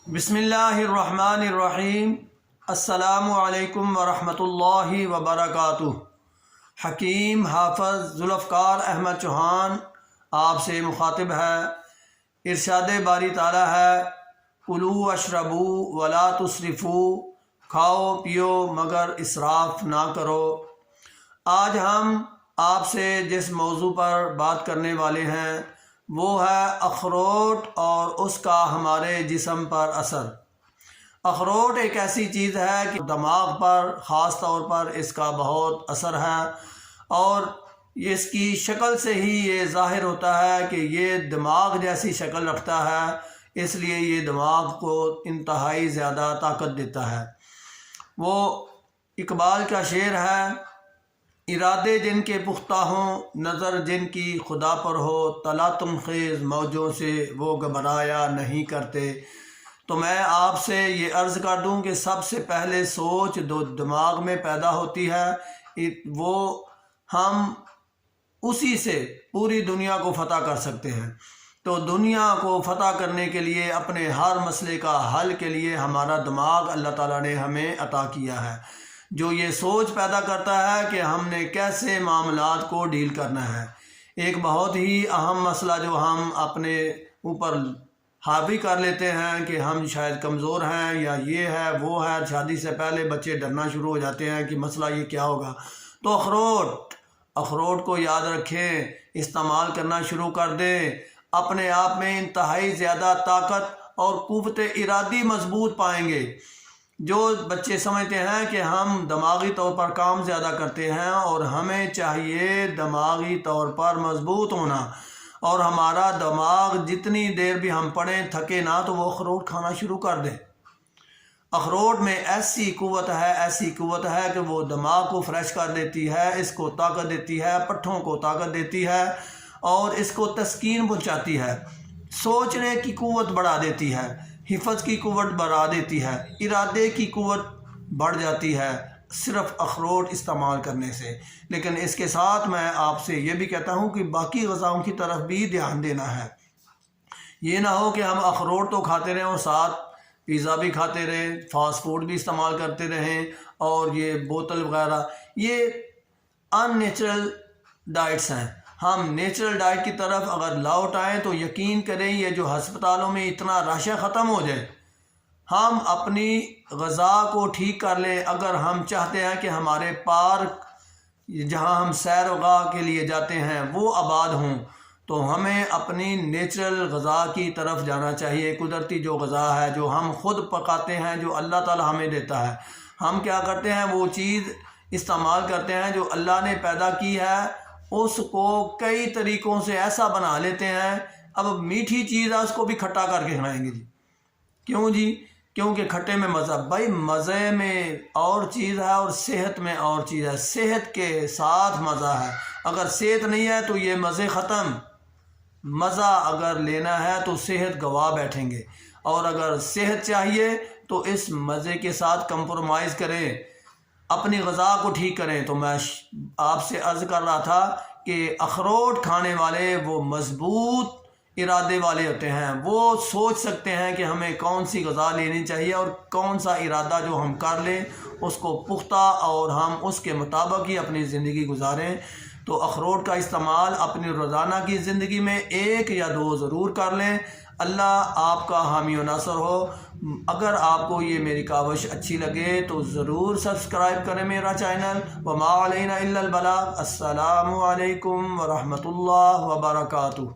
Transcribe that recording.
بسم اللہ الرحمن الرحیم۔ السلام علیکم ورحمۃ اللہ وبرکاتہ۔ حکیم حافظ ذوالفقار احمد چوہان آپ سے مخاطب ہے۔ ارشاد باری تعالی ہے، کلوا واشربوا ولا تسرفوا، کھاؤ پیو مگر اسراف نہ کرو۔ آج ہم آپ سے جس موضوع پر بات کرنے والے ہیں وہ ہے اخروٹ اور اس کا ہمارے جسم پر اثر۔ اخروٹ ایک ایسی چیز ہے کہ دماغ پر خاص طور پر اس کا بہت اثر ہے، اور اس کی شکل سے ہی یہ ظاہر ہوتا ہے کہ یہ دماغ جیسی شکل رکھتا ہے، اس لیے یہ دماغ کو انتہائی زیادہ طاقت دیتا ہے۔ وہ اقبال کا شعر ہے، ارادے جن کے پختہ ہوں، نظر جن کی خدا پر ہو، تلاطم خیز موجوں سے وہ گھبرایا نہیں کرتے۔ تو میں آپ سے یہ عرض کر دوں کہ سب سے پہلے سوچ جو دماغ میں پیدا ہوتی ہے وہ ہم اسی سے پوری دنیا کو فتح کر سکتے ہیں۔ تو دنیا کو فتح کرنے کے لیے، اپنے ہر مسئلے کا حل کے لیے ہمارا دماغ اللہ تعالیٰ نے ہمیں عطا کیا ہے، جو یہ سوچ پیدا کرتا ہے کہ ہم نے کیسے معاملات کو ڈیل کرنا ہے۔ ایک بہت ہی اہم مسئلہ جو ہم اپنے اوپر حاوی کر لیتے ہیں کہ ہم شاید کمزور ہیں یا یہ ہے وہ ہے، شادی سے پہلے بچے ڈرنا شروع ہو جاتے ہیں کہ مسئلہ یہ کیا ہوگا۔ تو اخروٹ کو یاد رکھیں، استعمال کرنا شروع کر دیں، اپنے آپ میں انتہائی زیادہ طاقت اور قوت ارادی مضبوط پائیں گے۔ جو بچے سمجھتے ہیں کہ ہم دماغی طور پر کام زیادہ کرتے ہیں اور ہمیں چاہیے دماغی طور پر مضبوط ہونا، اور ہمارا دماغ جتنی دیر بھی ہم پڑھیں تھکے نہ، تو وہ اخروٹ کھانا شروع کر دیں۔ اخروٹ میں ایسی قوت ہے کہ وہ دماغ کو فریش کر دیتی ہے، اس کو طاقت دیتی ہے، پٹھوں کو طاقت دیتی ہے اور اس کو تسکین پہنچاتی ہے، سوچنے کی قوت بڑھا دیتی ہے، حفظ کی قوت بڑھا دیتی ہے، ارادے کی قوت بڑھ جاتی ہے صرف اخروٹ استعمال کرنے سے۔ لیکن اس کے ساتھ میں آپ سے یہ بھی کہتا ہوں کہ باقی غذاؤں کی طرف بھی دھیان دینا ہے۔ یہ نہ ہو کہ ہم اخروٹ تو کھاتے رہیں اور ساتھ پیزا بھی کھاتے رہیں، فاسٹ فوڈ بھی استعمال کرتے رہیں، اور یہ بوتل وغیرہ، یہ ان نیچرل ڈائٹس ہیں۔ ہم نیچرل ڈائٹ کی طرف اگر لوٹ آئیں تو یقین کریں یہ جو ہسپتالوں میں اتنا رش ہے ختم ہو جائے۔ ہم اپنی غذا کو ٹھیک کر لیں۔ اگر ہم چاہتے ہیں کہ ہمارے پارک جہاں ہم سیر و گاہ کے لیے جاتے ہیں وہ آباد ہوں، تو ہمیں اپنی نیچرل غذا کی طرف جانا چاہیے۔ قدرتی جو غذا ہے جو ہم خود پکاتے ہیں، جو اللہ تعالیٰ ہمیں دیتا ہے، ہم کیا کرتے ہیں وہ چیز استعمال کرتے ہیں جو اللہ نے پیدا کی ہے، اس کو کئی طریقوں سے ایسا بنا لیتے ہیں۔ اب میٹھی چیز ہے اس کو بھی کھٹا کر کے کھائیں گے جی، کیوں جی؟ کیونکہ کھٹے میں مزہ، بھائی مزے میں اور چیز ہے اور صحت میں اور چیز ہے، صحت کے ساتھ مزہ ہے۔ اگر صحت نہیں ہے تو یہ مزے ختم۔ مزہ اگر لینا ہے تو صحت گوا بیٹھیں گے، اور اگر صحت چاہیے تو اس مزے کے ساتھ کمپرومائز کریں، اپنی غذا کو ٹھیک کریں۔ تو میں آپ سے عرض کر رہا تھا کہ اخروٹ کھانے والے وہ مضبوط ارادے والے ہوتے ہیں، وہ سوچ سکتے ہیں کہ ہمیں کون سی غذا لینی چاہیے اور کون سا ارادہ جو ہم کر لیں اس کو پختہ اور ہم اس کے مطابق ہی اپنی زندگی گزاریں۔ تو اخروٹ کا استعمال اپنی روزانہ کی زندگی میں 1 یا 2 ضرور کر لیں۔ اللہ آپ کا حامی و ناصر ہو۔ اگر آپ کو یہ میری کاوش اچھی لگے تو ضرور سبسکرائب کریں میرا چینل۔ وما علینا الا البلاغ۔ السلام علیکم ورحمۃ اللہ وبرکاتہ۔